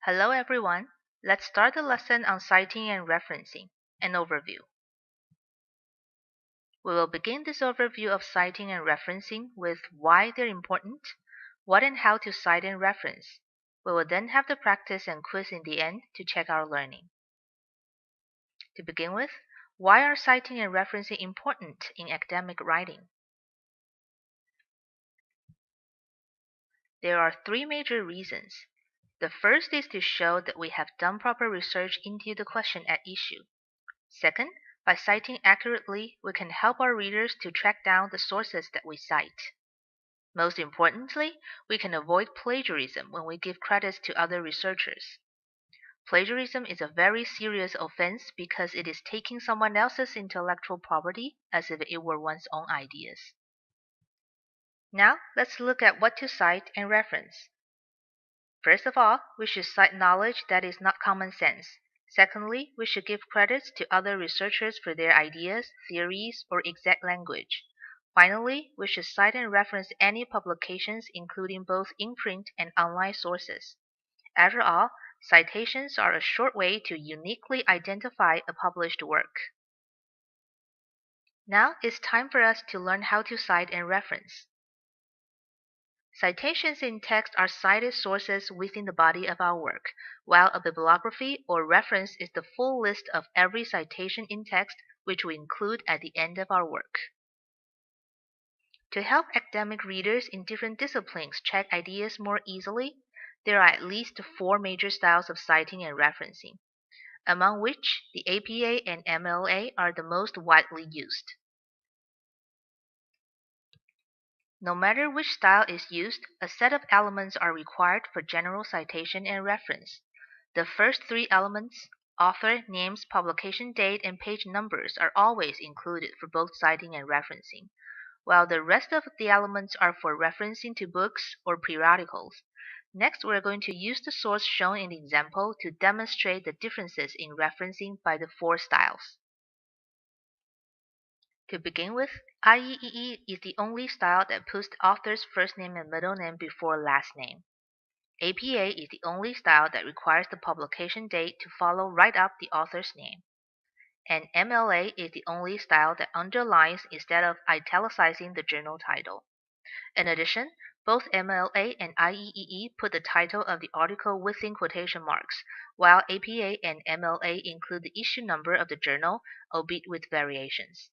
Hello everyone. Let's start the lesson on citing and referencing, an overview. We will begin this overview of citing and referencing with why they're important, what and how to cite and reference. We will then have the practice and quiz in the end to check our learning. To begin with, why are citing and referencing important in academic writing? There are three major reasons. The first is to show that we have done proper research into the question at issue. Second, by citing accurately, we can help our readers to track down the sources that we cite. Most importantly, we can avoid plagiarism when we give credits to other researchers. Plagiarism is a very serious offense because it is taking someone else's intellectual property as if it were one's own ideas. Now, let's look at what to cite and reference. First of all, we should cite knowledge that is not common sense. Secondly, we should give credits to other researchers for their ideas, theories, or exact language. Finally, we should cite and reference any publications including both in-print and online sources. After all, citations are a short way to uniquely identify a published work. Now it's time for us to learn how to cite and reference. Citations in text are cited sources within the body of our work, while a bibliography or reference is the full list of every citation in text which we include at the end of our work. To help academic readers in different disciplines check ideas more easily, there are at least four major styles of citing and referencing, among which the APA and MLA are the most widely used. No matter which style is used, a set of elements are required for general citation and reference. The first three elements, author, names, publication date, and page numbers, are always included for both citing and referencing, while the rest of the elements are for referencing to books or periodicals. Next, we're going to use the source shown in the example to demonstrate the differences in referencing by the four styles. To begin with, IEEE is the only style that puts the author's first name and middle name before last name. APA is the only style that requires the publication date to follow right up the author's name. And MLA is the only style that underlines instead of italicizing the journal title. In addition, both MLA and IEEE put the title of the article within quotation marks, while APA and MLA include the issue number of the journal, albeit with variations.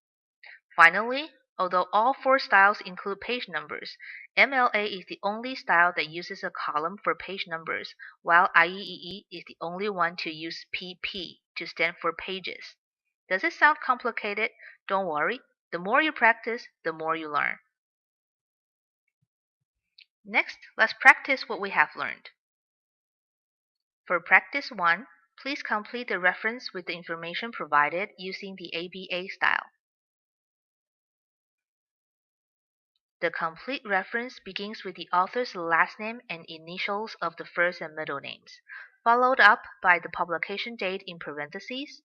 Finally, although all four styles include page numbers, MLA is the only style that uses a column for page numbers, while IEEE is the only one to use PP to stand for pages. Does it sound complicated? Don't worry. The more you practice, the more you learn. Next, let's practice what we have learned. For practice 1, please complete the reference with the information provided using the APA style. The complete reference begins with the author's last name and initials of the first and middle names, followed up by the publication date in parentheses,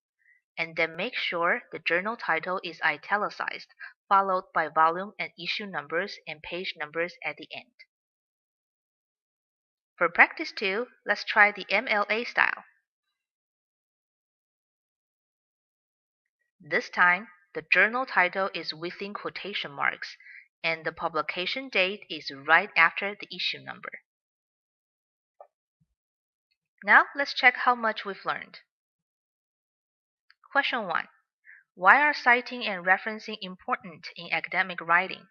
and then make sure the journal title is italicized, followed by volume and issue numbers and page numbers at the end. For practice 2, let's try the MLA style. This time, the journal title is within quotation marks, and the publication date is right after the issue number. Now let's check how much we've learned. Question 1. Why are citing and referencing important in academic writing?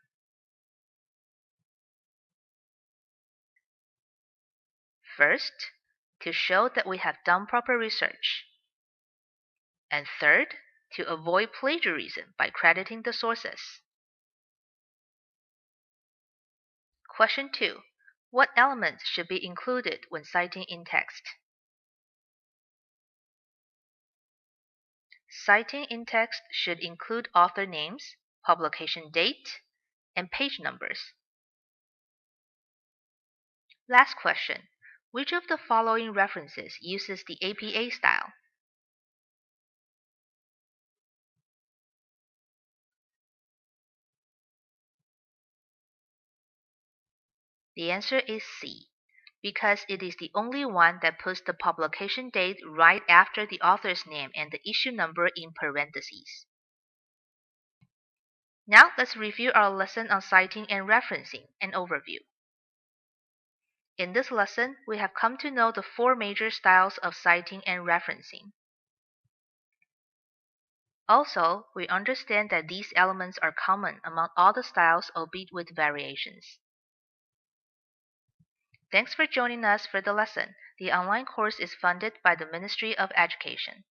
First, to show that we have done proper research. And third, to avoid plagiarism by crediting the sources. Question 2. What elements should be included when citing in text? Citing in text should include author names, publication date, and page numbers. Last question. Which of the following references uses the APA style? The answer is C. because it is the only one that puts the publication date right after the author's name and the issue number in parentheses. Now let's review our lesson on citing and referencing, an overview. In this lesson, we have come to know the four major styles of citing and referencing. Also, we understand that these elements are common among all the styles, albeit with variations. Thanks for joining us for the lesson. The online course is funded by the Ministry of Education.